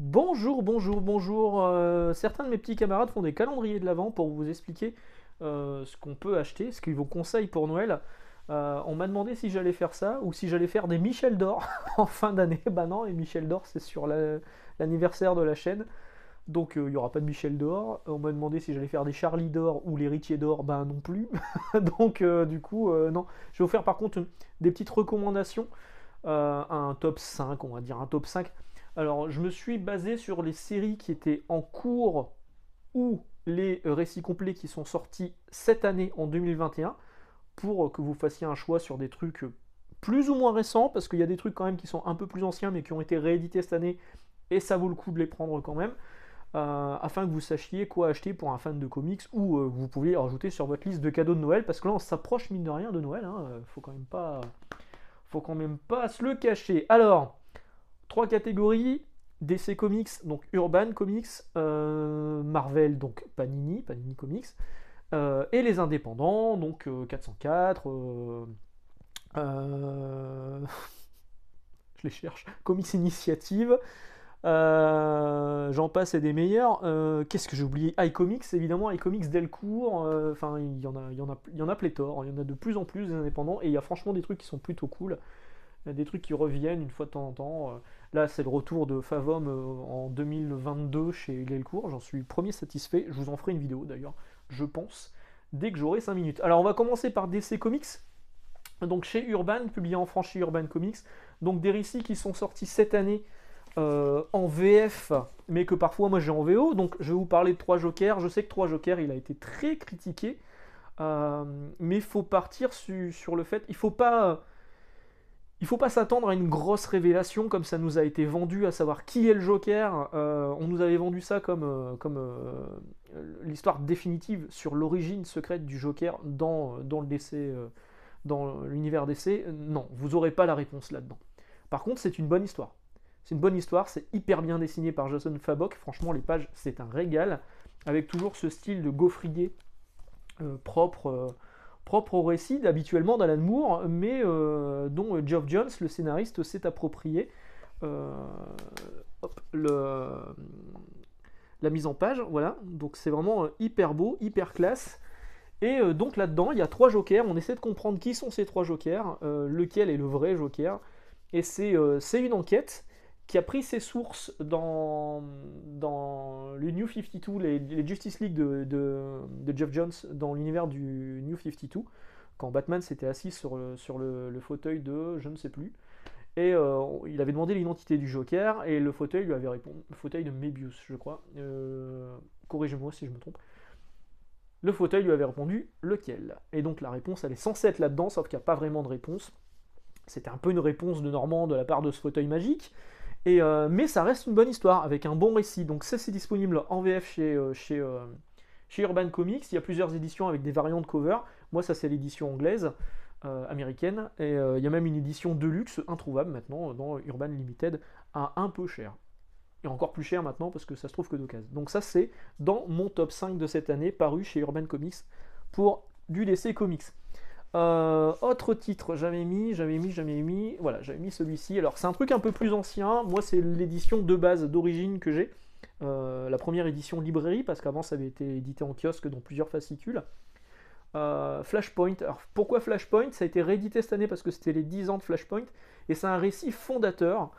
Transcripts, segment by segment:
Bonjour, bonjour, bonjour. Certains de mes petits camarades font des calendriers de l'Avent pour vous expliquer ce qu'on peut acheter, ce qu'ils vous conseillent pour Noël. On m'a demandé si j'allais faire ça ou si j'allais faire des Michel d'or en fin d'année. Bah non, les Michel d'or c'est sur l'anniversaire de la chaîne, donc il n'y aura pas de Michel d'or. On m'a demandé si j'allais faire des Charlie d'or ou l'héritier d'or, bah non plus. Donc du coup, non. Je vais vous faire par contre des petites recommandations, un top 5, on va dire un top 5. Alors, je me suis basé sur les séries qui étaient en cours ou les récits complets qui sont sortis cette année en 2021 pour que vous fassiez un choix sur des trucs plus ou moins récents, parce qu'il y a des trucs quand même qui sont un peu plus anciens mais qui ont été réédités cette année et ça vaut le coup de les prendre quand même, afin que vous sachiez quoi acheter pour un fan de comics ou vous pouviez rajouter sur votre liste de cadeaux de Noël, parce que là on s'approche mine de rien de Noël, hein, faut quand même pas se le cacher. Alors, trois catégories: DC Comics, donc Urban Comics, Marvel, donc Panini Comics, et les indépendants, donc 404, je les cherche, Comics Initiative, j'en passe et des meilleurs. Qu'est-ce que j'ai oublié? iComics, évidemment, iComics Delcourt, enfin il y en a pléthore, il y en a de plus en plus des indépendants, et il y a franchement des trucs qui sont plutôt cool. Il y a des trucs qui reviennent une fois de temps en temps. Là, c'est le retour de Favom en 2022 chez Delcourt. J'en suis premier satisfait. Je vous en ferai une vidéo d'ailleurs, je pense, dès que j'aurai 5 minutes. Alors, on va commencer par DC Comics. Donc, chez Urban, publié en France chez Urban Comics. Donc, des récits qui sont sortis cette année en VF, mais que parfois moi j'ai en VO. Donc, je vais vous parler de 3 Jokers. Je sais que 3 Jokers, il a été très critiqué. Mais il faut partir sur le fait. Il faut pas s'attendre à une grosse révélation comme ça nous a été vendu, à savoir qui est le Joker. On nous avait vendu ça comme l'histoire définitive sur l'origine secrète du Joker dans le DC, dans l'univers DC. Non, vous n'aurez pas la réponse là-dedans. Par contre, c'est une bonne histoire. C'est une bonne histoire, c'est hyper bien dessiné par Jason Fabok. Franchement, les pages, c'est un régal, avec toujours ce style de gaufrier propre au récit habituellement d'Alan Moore, mais dont Geoff Johns, le scénariste, s'est approprié euh, la mise en page. Voilà, donc c'est vraiment hyper beau, hyper classe. Et donc là-dedans, il y a 3 jokers. On essaie de comprendre qui sont ces 3 jokers, lequel est le vrai joker. Et c'est une enquête qui a pris ses sources dans le New 52, les Justice League de Geoff Johns, dans l'univers du New 52, quand Batman s'était assis sur le fauteuil de je ne sais plus. Et il avait demandé l'identité du Joker, et le fauteuil lui avait répondu, le fauteuil de Mebius, je crois. Corrigez-moi si je me trompe. Le fauteuil lui avait répondu lequel. Et donc la réponse, elle est censée être là-dedans, sauf qu'il n'y a pas vraiment de réponse. C'était un peu une réponse de Normand de la part de ce fauteuil magique. Mais ça reste une bonne histoire, avec un bon récit. Donc ça, c'est disponible en VF chez Urban Comics. Il y a plusieurs éditions avec des variantes cover. Moi, ça, c'est l'édition anglaise, américaine. Et il y a même une édition deluxe, introuvable maintenant, dans Urban Limited, à un peu cher. Et encore plus cher maintenant, parce que ça se trouve que d'occasion. Donc ça, c'est dans mon top 5 de cette année, paru chez Urban Comics, pour du DC Comics. Autre titre, j'avais mis, voilà, j'avais mis celui-ci. Alors c'est un truc un peu plus ancien. Moi, c'est l'édition de base d'origine que j'ai, la première édition librairie, parce qu'avant ça avait été édité en kiosque dans plusieurs fascicules. Flashpoint. Alors pourquoi Flashpoint? Ça a été réédité cette année parce que c'était les 10 ans de Flashpoint, et c'est un récit fondateur.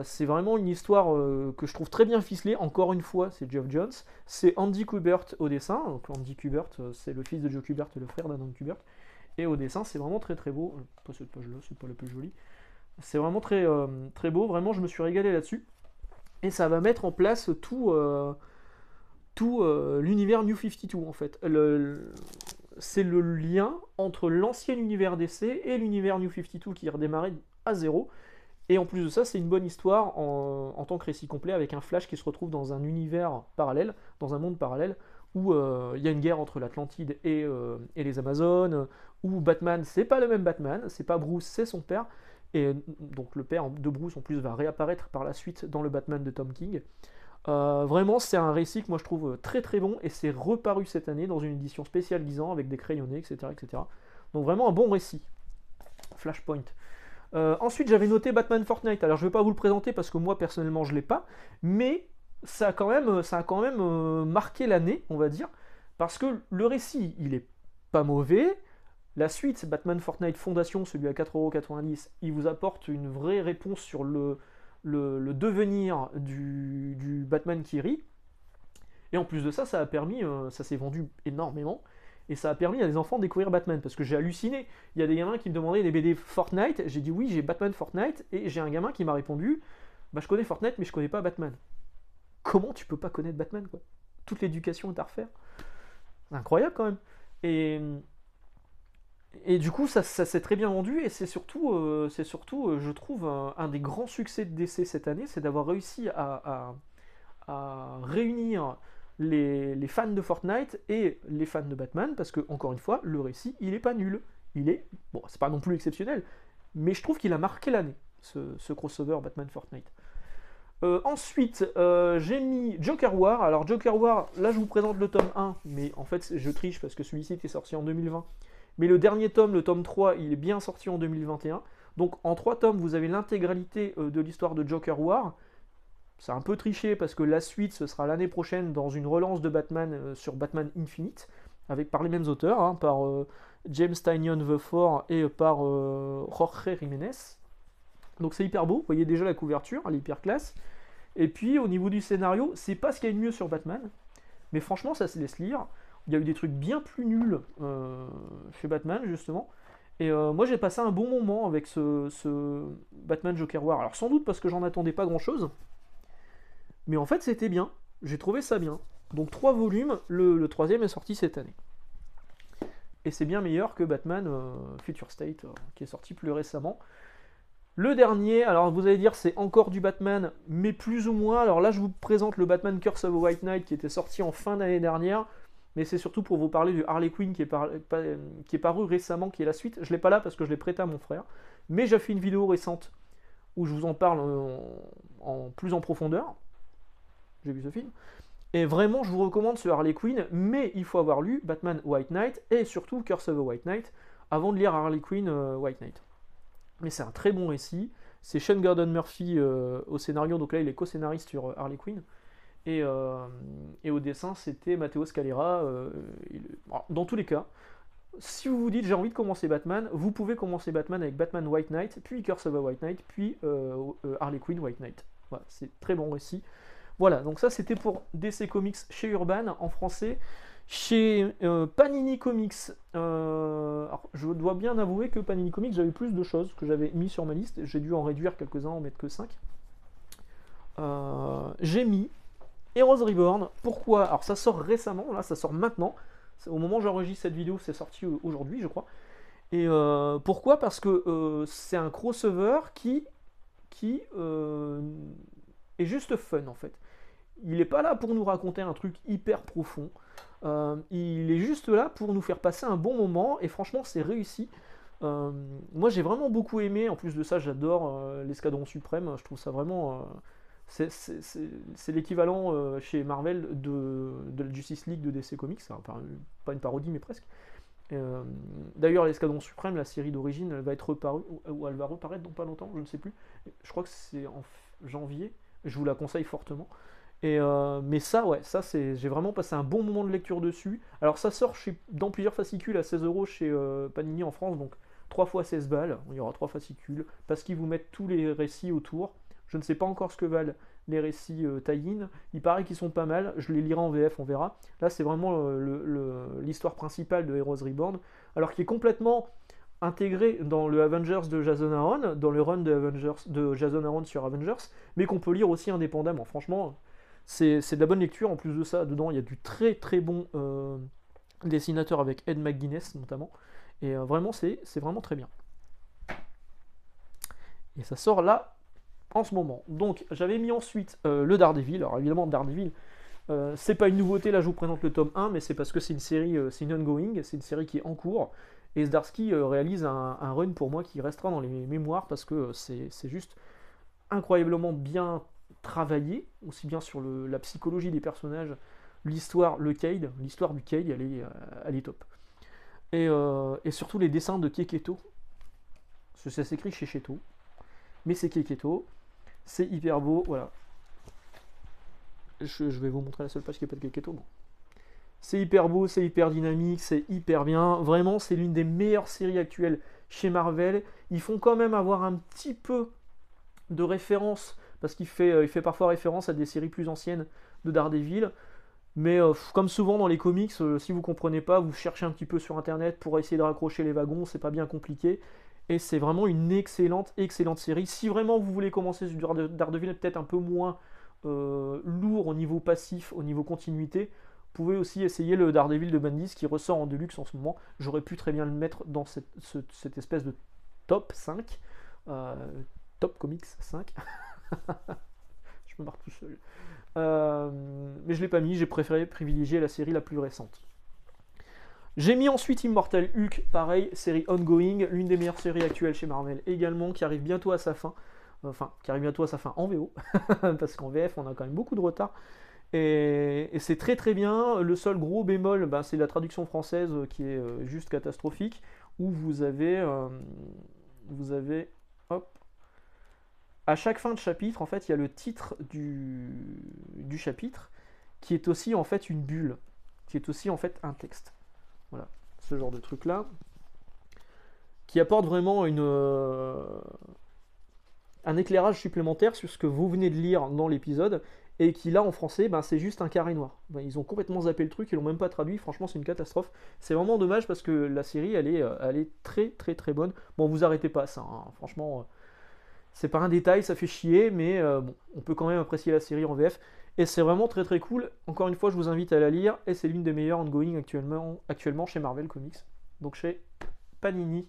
C'est vraiment une histoire que je trouve très bien ficelée. Encore une fois, c'est Geoff Johns, c'est Andy Kubert au dessin. Donc Andy Kubert, c'est le fils de Joe Kubert et le frère d'Adam Kubert. Et au dessin, c'est vraiment très très beau. Pas cette page-là, c'est pas la plus jolie. C'est vraiment très beau. Vraiment, je me suis régalé là-dessus. Et ça va mettre en place tout l'univers New 52 en fait. C'est le lien entre l'ancien univers DC et l'univers New 52 qui est redémarré à zéro. Et en plus de ça, c'est une bonne histoire en tant que récit complet, avec un Flash qui se retrouve dans un univers parallèle, dans un monde parallèle, où il y a une guerre entre l'Atlantide et les Amazones, où Batman, c'est pas le même Batman, c'est pas Bruce, c'est son père, et donc le père de Bruce en plus va réapparaître par la suite dans le Batman de Tom King. Vraiment, c'est un récit que moi je trouve très très bon, et c'est reparu cette année dans une édition spéciale 10 ans avec des crayonnés, etc., etc. Donc vraiment un bon récit. Flashpoint. Ensuite, j'avais noté Batman Fortnite. Alors, je ne vais pas vous le présenter parce que moi, personnellement, je ne l'ai pas. Mais ça a quand même marqué l'année, on va dire. Parce que le récit, il est pas mauvais. La suite, Batman Fortnite Fondation, celui à 4,90 €, il vous apporte une vraie réponse sur le devenir du Batman qui rit. Et en plus de ça, ça s'est vendu énormément. Et ça a permis à des enfants de découvrir Batman. Parce que j'ai halluciné. Il y a des gamins qui me demandaient des BD Fortnite. J'ai dit oui, j'ai Batman Fortnite. Et j'ai un gamin qui m'a répondu bah, je connais Fortnite, mais je connais pas Batman. Comment tu peux pas connaître Batman, quoi? Toute l'éducation est à refaire. C'est incroyable quand même. Et, et du coup, ça s'est très bien vendu. Et c'est surtout, je trouve, un des grands succès de DC cette année, c'est d'avoir réussi à réunir les fans de Fortnite et les fans de Batman, parce que, encore une fois, le récit, il est pas nul. Il est, bon, c'est pas non plus exceptionnel, mais je trouve qu'il a marqué l'année, ce crossover Batman-Fortnite. Ensuite, j'ai mis Joker War. Alors, Joker War, là, je vous présente le tome 1, mais en fait, je triche parce que celui-ci était sorti en 2020. Mais le dernier tome, le tome 3, il est bien sorti en 2021. Donc, en 3 tomes, vous avez l'intégralité de l'histoire de Joker War. C'est un peu triché parce que la suite, ce sera l'année prochaine dans une relance de Batman sur Batman Infinite, par les mêmes auteurs, hein, par James Tynion IV et par Jorge Jiménez. Donc c'est hyper beau, vous voyez déjà la couverture, elle est hyper classe. Et puis au niveau du scénario, c'est pas ce qu'il y a de mieux sur Batman, mais franchement ça se laisse lire. Il y a eu des trucs bien plus nuls chez Batman justement. Et moi j'ai passé un bon moment avec ce Batman Joker War. Alors sans doute parce que j'en attendais pas grand chose, mais en fait c'était bien, j'ai trouvé ça bien. Donc 3 volumes, le troisième est sorti cette année. Et c'est bien meilleur que Batman Future State, qui est sorti plus récemment. Le dernier, alors vous allez dire c'est encore du Batman, mais plus ou moins. Alors là je vous présente le Batman Curse of the White Knight qui était sorti en fin d'année dernière, mais c'est surtout pour vous parler du Harley Quinn qui est paru récemment, qui est la suite. Je ne l'ai pas là parce que je l'ai prêté à mon frère, mais j'ai fait une vidéo récente où je vous en parle plus en profondeur. J'ai vu ce film. Et vraiment je vous recommande ce Harley Quinn, mais il faut avoir lu Batman White Knight et surtout Curse of the White Knight avant de lire Harley Quinn White Knight. Mais c'est un très bon récit. C'est Sean Gordon Murphy au scénario, donc là il est co-scénariste sur Harley Quinn. Et au dessin c'était Matteo Scalera. Dans tous les cas, si vous vous dites j'ai envie de commencer Batman, vous pouvez commencer Batman avec Batman White Knight, puis Curse of the White Knight, puis Harley Quinn White Knight. Voilà, c'est très bon récit. Voilà, donc ça c'était pour DC Comics chez Urban en français. Chez Panini Comics, alors, je dois bien avouer que Panini Comics, j'avais plus de choses que j'avais mis sur ma liste. J'ai dû en réduire quelques-uns, en mettre que 5. J'ai mis Heroes Reborn. Pourquoi? Alors ça sort récemment, là ça sort maintenant. Au moment où j'enregistre cette vidéo, c'est sorti aujourd'hui, je crois. Et pourquoi? Parce que c'est un crossover qui est juste fun en fait. Il n'est pas là pour nous raconter un truc hyper profond. Il est juste là pour nous faire passer un bon moment et franchement c'est réussi. Moi j'ai vraiment beaucoup aimé, en plus de ça j'adore l'Escadron Suprême, je trouve ça vraiment... c'est l'équivalent chez Marvel de la Justice League de DC Comics, enfin, pas une parodie mais presque. D'ailleurs l'Escadron Suprême, la série d'origine, elle va être reparue, ou elle va reparaître dans pas longtemps, je ne sais plus. Je crois que c'est en janvier, je vous la conseille fortement. Mais ça, ouais, ça j'ai vraiment passé un bon moment de lecture dessus. Alors ça sort dans plusieurs fascicules à 16 € chez Panini en France, donc 3 fois 16 balles, il y aura 3 fascicules, parce qu'ils vous mettent tous les récits autour. Je ne sais pas encore ce que valent les récits tie-in, il paraît qu'ils sont pas mal, je les lirai en VF, on verra. Là c'est vraiment l'histoire principale de Heroes Reborn, alors qui est complètement intégré dans le Avengers de Jason Aaron, dans le run de Jason Aaron sur Avengers, mais qu'on peut lire aussi indépendamment, franchement... C'est de la bonne lecture, en plus de ça, dedans il y a du très très bon dessinateur avec Ed McGuinness notamment, et vraiment c'est vraiment très bien. Et ça sort là, en ce moment. Donc j'avais mis ensuite le Daredevil, alors évidemment Daredevil, c'est pas une nouveauté, là je vous présente le tome 1, mais c'est parce que c'est une série, c'est une ongoing, c'est une série qui est en cours, et Zdarsky réalise un run pour moi qui restera dans les mémoires, parce que c'est juste incroyablement bien travaillé, aussi bien sur la psychologie des personnages, l'histoire du Cade, elle est top. Et surtout les dessins de Keketo, Ça s'écrit chez Cheto, mais c'est Keketo. C'est hyper beau, voilà. Je vais vous montrer la seule page qui n'est pas de Keketo. Bon. C'est hyper beau, c'est hyper dynamique, c'est hyper bien. Vraiment, c'est l'une des meilleures séries actuelles chez Marvel. Ils font quand même avoir un petit peu de référence, parce il fait parfois référence à des séries plus anciennes de Daredevil. Mais comme souvent dans les comics, si vous comprenez pas, vous cherchez un petit peu sur internet pour essayer de raccrocher les wagons, c'est pas bien compliqué. Et c'est vraiment une excellente, excellente série. Si vraiment vous voulez commencer sur Daredevil, peut-être un peu moins lourd au niveau passif, au niveau continuité, vous pouvez aussi essayer le Daredevil de Bendis qui ressort en Deluxe en ce moment. J'aurais pu très bien le mettre dans cette espèce de top 5. Top Comics 5. Je me marre tout seul. Mais je l'ai pas mis, j'ai préféré privilégier la série la plus récente. J'ai mis ensuite Immortal Hulk, pareil, série ongoing, l'une des meilleures séries actuelles chez Marvel également, qui arrive bientôt à sa fin. Enfin, qui arrive bientôt à sa fin en VO, parce qu'en VF on a quand même beaucoup de retard. Et c'est très très bien. Le seul gros bémol, c'est la traduction française qui est juste catastrophique, où vous avez, hop, à chaque fin de chapitre, en fait, il y a le titre du chapitre, qui est aussi en fait une bulle, qui est aussi en fait un texte. Voilà, ce genre de truc là, qui apporte vraiment un éclairage supplémentaire sur ce que vous venez de lire dans l'épisode, et qui là en français, c'est juste un carré noir. Ils ont complètement zappé le truc, ils l'ont même pas traduit, franchement c'est une catastrophe. C'est vraiment dommage parce que la série elle est très très très bonne. Bon, vous arrêtez pas ça, hein. Franchement, c'est pas un détail, ça fait chier, mais bon, on peut quand même apprécier la série en VF. Et c'est vraiment très très cool. Encore une fois, je vous invite à la lire, et c'est l'une des meilleures ongoing actuellement chez Marvel Comics, donc chez Panini.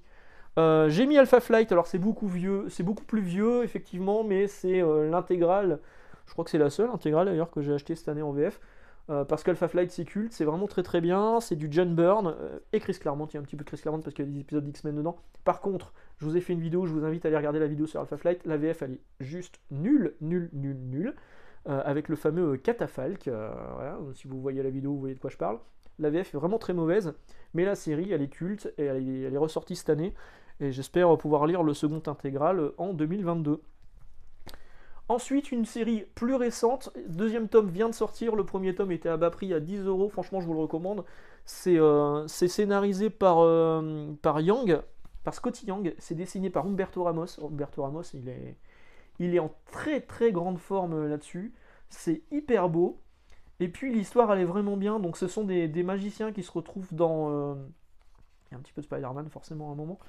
J'ai mis Alpha Flight, alors c'est beaucoup plus vieux effectivement, mais c'est l'intégrale, je crois que c'est la seule intégrale d'ailleurs que j'ai acheté cette année en VF, parce qu'Alpha Flight c'est culte, c'est vraiment très très bien, c'est du John Byrne et Chris Claremont, il y a un petit peu de Chris Claremont parce qu'il y a des épisodes d'X-Men dedans. Par contre, je vous ai fait une vidéo, je vous invite à aller regarder la vidéo sur Alpha Flight, la VF elle est juste nulle, avec le fameux catafalque, voilà, si vous voyez la vidéo vous voyez de quoi je parle. La VF est vraiment très mauvaise, mais la série elle est culte et elle est ressortie cette année. Et j'espère pouvoir lire le second intégral en 2022. Ensuite, une série plus récente, deuxième tome vient de sortir, le premier tome était à bas prix à 10€, franchement je vous le recommande. C'est scénarisé par Yang, par Scotty Yang, c'est dessiné par Humberto Ramos. Humberto Ramos, il est en très très grande forme là-dessus, c'est hyper beau. Et puis l'histoire elle est vraiment bien, donc ce sont des magiciens qui se retrouvent dans... il y a un petit peu de Spider-Man forcément à un moment,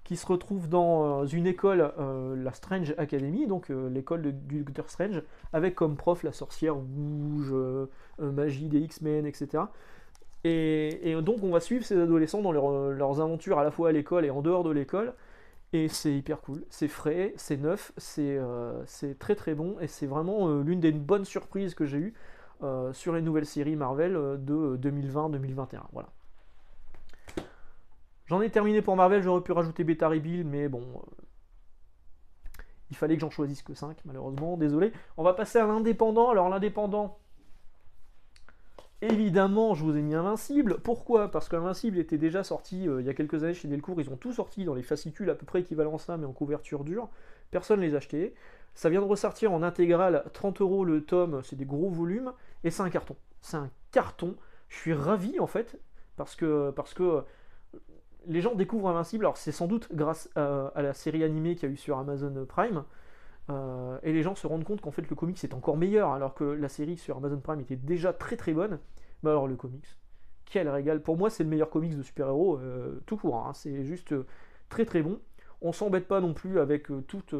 qui se retrouve dans une école, la Strange Academy, donc l'école du Docteur Strange, avec comme prof la sorcière rouge, magie des X-Men, etc. Et donc on va suivre ces adolescents dans leurs aventures à la fois à l'école et en dehors de l'école, et c'est hyper cool, c'est frais, c'est neuf, c'est très très bon, et c'est vraiment l'une des bonnes surprises que j'ai eues sur les nouvelles séries Marvel de 2020-2021, voilà. J'en ai terminé pour Marvel, j'aurais pu rajouter Beta Rebuild, mais bon, il fallait que j'en choisisse que 5, malheureusement, désolé. On va passer à l'indépendant. Alors l'indépendant, évidemment, je vous ai mis Invincible. Pourquoi ? Parce qu'Invincible était déjà sorti il y a quelques années chez Delcourt, ils ont tout sorti dans les fascicules à peu près équivalent à ça, mais en couverture dure. Personne ne les achetait. Ça vient de ressortir en intégrale, 30€ le tome, c'est des gros volumes, et c'est un carton. C'est un carton. Je suis ravi en fait, parce que les gens découvrent Invincible, alors c'est sans doute grâce à la série animée qu'il y a eu sur Amazon Prime, et les gens se rendent compte qu'en fait le comics est encore meilleur, alors que la série sur Amazon Prime était déjà très très bonne. Mais alors le comics, quel régal. Pour moi c'est le meilleur comics de super-héros tout court, hein. C'est juste très très bon. On s'embête pas non plus avec toute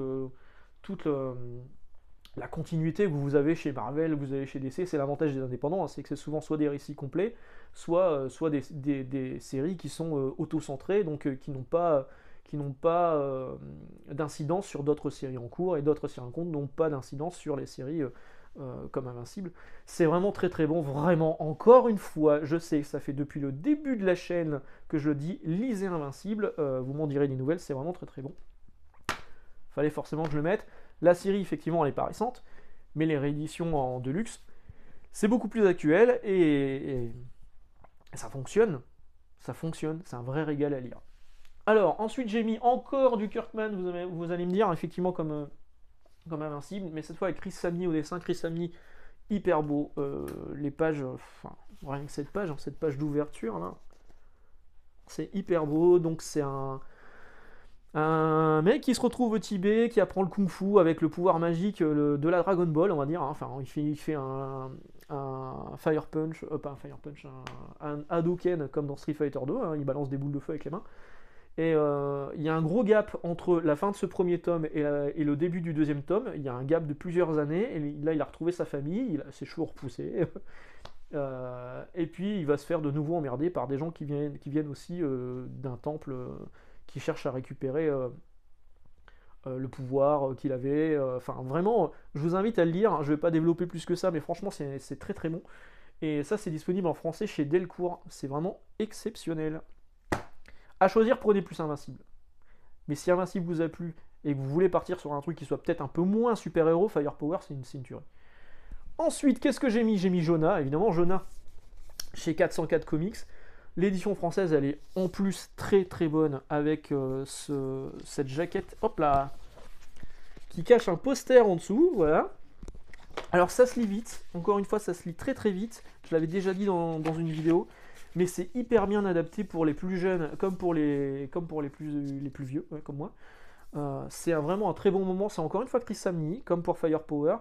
la continuité que vous avez chez Marvel, vous avez chez DC. C'est l'avantage des indépendants, hein, c'est que c'est souvent soit des récits complets, soit des séries qui sont auto-centrées, donc qui n'ont pas d'incidence sur d'autres séries en cours, et d'autres séries en cours n'ont pas d'incidence sur les séries comme Invincible. C'est vraiment très très bon, vraiment, encore une fois, je sais que ça fait depuis le début de la chaîne que je le dis, lisez Invincible, vous m'en direz des nouvelles, c'est vraiment très très bon. Fallait forcément que je le mette. La série, effectivement, elle n'est pas récente, mais les rééditions en Deluxe, c'est beaucoup plus actuel, et ça fonctionne, c'est un vrai régal à lire. Alors, ensuite, j'ai mis encore du Kirkman, vous allez me dire, effectivement, comme Invincible, mais cette fois avec Chris Samney au dessin. Chris Samney, hyper beau. Les pages, enfin, rien que cette page d'ouverture, là, c'est hyper beau. Donc, c'est un mec qui se retrouve au Tibet, qui apprend le kung-fu avec le pouvoir magique de la Dragon Ball, on va dire. Enfin, il fait un Fire Punch, pas un Fire Punch, un Hadouken comme dans Street Fighter 2, hein, il balance des boules de feu avec les mains. Et il y a un gros gap entre la fin de ce premier tome et le début du deuxième tome. Il y a un gap de plusieurs années. Et là, il a retrouvé sa famille, il a ses cheveux repoussés. Et puis, il va se faire de nouveau emmerder par des gens qui viennent aussi d'un temple qui cherche à récupérer le pouvoir qu'il avait. Enfin, vraiment, je vous invite à le lire. Je ne vais pas développer plus que ça, mais franchement, c'est très très bon. Et ça, c'est disponible en français chez Delcourt. C'est vraiment exceptionnel. À choisir, prenez plus Invincible. Mais si Invincible vous a plu et que vous voulez partir sur un truc qui soit peut-être un peu moins super-héros, Firepower, c'est une tuerie. Ensuite, qu'est-ce que j'ai mis? J'ai mis Jonah, évidemment, Jonah, chez 404 Comics. L'édition française, elle est en plus très très bonne avec cette jaquette, hop là, qui cache un poster en dessous, voilà. Alors ça se lit vite, encore une fois, ça se lit très très vite. Je l'avais déjà dit dans une vidéo. Mais c'est hyper bien adapté pour les plus jeunes comme pour les plus vieux, ouais, comme moi. C'est vraiment un très bon moment. C'est encore une fois Chris Samney, comme pour Firepower,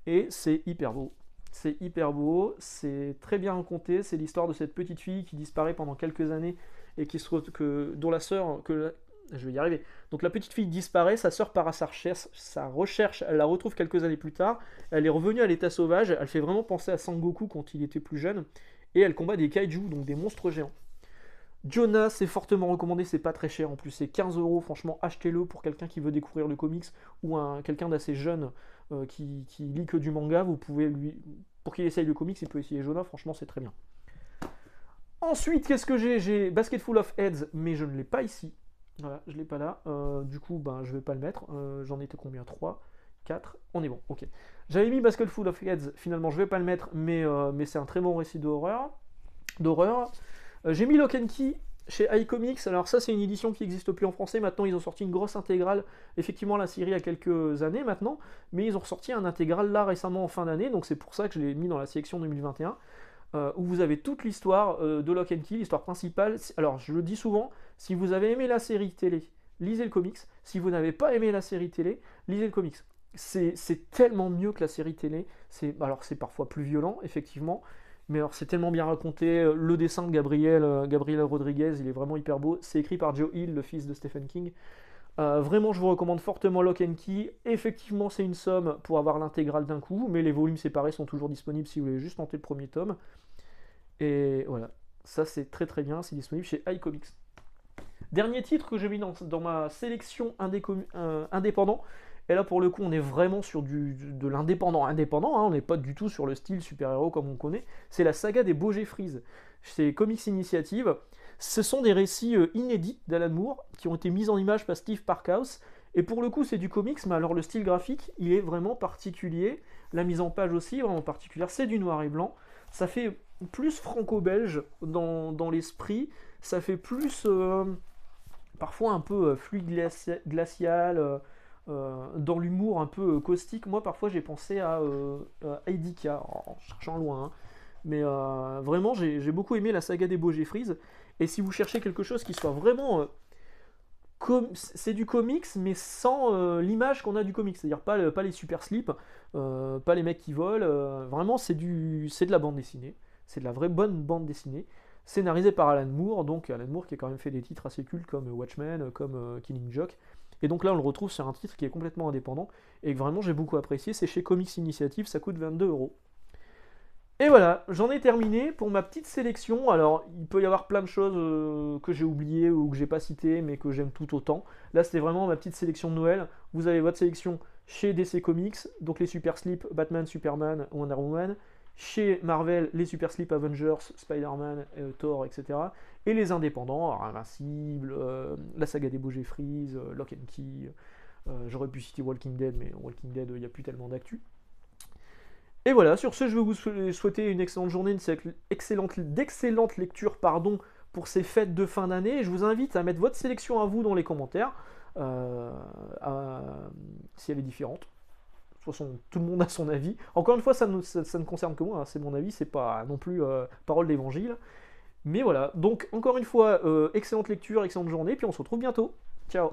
et c'est hyper beau. C'est hyper beau, c'est très bien raconté. C'est l'histoire de cette petite fille qui disparaît pendant quelques années et dont la sœur, je vais y arriver. Donc la petite fille disparaît, sa sœur part à sa recherche, elle la retrouve quelques années plus tard. Elle est revenue à l'état sauvage. Elle fait vraiment penser à Sangoku quand il était plus jeune. Et elle combat des kaiju, donc des monstres géants. Jonah, c'est fortement recommandé, c'est pas très cher en plus, c'est 15€, franchement, achetez-le pour quelqu'un qui veut découvrir le comics ou quelqu'un d'assez jeune qui lit que du manga, vous pouvez pour qu'il essaye le comics, il peut essayer Jonah, franchement, c'est très bien. Ensuite, qu'est-ce que j'ai? J'ai Basketful of Heads, mais je ne l'ai pas ici. Voilà, je l'ai pas là. Du coup, ben, je vais pas le mettre. J'en étais combien? 3, 4, on est bon, ok. J'avais mis Basketful of Heads, finalement je vais pas le mettre, mais c'est un très bon récit d'horreur. J'ai mis Lock and Key chez iComics, alors ça c'est une édition qui n'existe plus en français, maintenant ils ont sorti une grosse intégrale, effectivement la série a quelques années maintenant, mais ils ont sorti un intégral là récemment en fin d'année, donc c'est pour ça que je l'ai mis dans la sélection 2021, où vous avez toute l'histoire de Lock and Key, l'histoire principale. Alors je le dis souvent, si vous avez aimé la série télé, lisez le comics, si vous n'avez pas aimé la série télé, lisez le comics. C'est tellement mieux que la série télé. Alors c'est parfois plus violent, effectivement, mais alors c'est tellement bien raconté. Le dessin de Gabriel Rodriguez, il est vraiment hyper beau. C'est écrit par Joe Hill, le fils de Stephen King. Vraiment, je vous recommande fortement Lock and Key. Effectivement, c'est une somme pour avoir l'intégrale d'un coup, mais les volumes séparés sont toujours disponibles si vous voulez juste tenter le premier tome. Et voilà, ça c'est très très bien, c'est disponible chez iComics. Dernier titre que j'ai mis dans ma sélection indépendant. Et là, pour le coup, on est vraiment sur de l'indépendant. Indépendant, hein, on n'est pas du tout sur le style super-héros comme on connaît. C'est la saga des Beaux Jeffries. C'est Comics Initiative. Ce sont des récits inédits d'Alan Moore qui ont été mis en image par Steve Parkhouse. Et pour le coup, c'est du comics, mais alors le style graphique, il est vraiment particulier. La mise en page aussi, vraiment particulière. C'est du noir et blanc. Ça fait plus franco-belge dans l'esprit. Ça fait plus... parfois un peu fluide glacial... dans l'humour un peu caustique. Moi parfois j'ai pensé à Heidi K en cherchant loin, hein. Mais vraiment j'ai beaucoup aimé la saga des Beaux Jeffries, et si vous cherchez quelque chose qui soit vraiment c'est du comics mais sans l'image qu'on a du comics, c'est-à-dire pas les super slips, pas les mecs qui volent, vraiment c'est de la bande dessinée, c'est de la vraie bonne bande dessinée scénarisée par Alan Moore, donc Alan Moore qui a quand même fait des titres assez cultes comme Watchmen, comme Killing Joke. Et donc là, on le retrouve sur un titre qui est complètement indépendant et que vraiment j'ai beaucoup apprécié. C'est chez Comics Initiative, ça coûte 22€. Et voilà, j'en ai terminé pour ma petite sélection. Alors, il peut y avoir plein de choses que j'ai oubliées ou que j'ai pas citées, mais que j'aime tout autant. Là, c'était vraiment ma petite sélection de Noël. Vous avez votre sélection chez DC Comics, donc les Super Slip, Batman, Superman, Wonder Woman. Chez Marvel, les Super Slip Avengers, Spider-Man, Thor, etc. Et les indépendants, alors Invincible, la saga des Beaux Jeffries, Lock and Key. J'aurais pu citer Walking Dead, mais Walking Dead, il n'y a plus tellement d'actu. Et voilà, sur ce, je vais vous souhaiter une excellente journée, d'excellente lecture, pour ces fêtes de fin d'année. Et je vous invite à mettre votre sélection à vous dans les commentaires, si elle est différente. De toute façon, tout le monde a son avis. Encore une fois, ça ne concerne que moi, hein, c'est mon avis, c'est pas non plus parole d'évangile. Mais voilà, donc encore une fois, excellente lecture, excellente journée, puis on se retrouve bientôt. Ciao!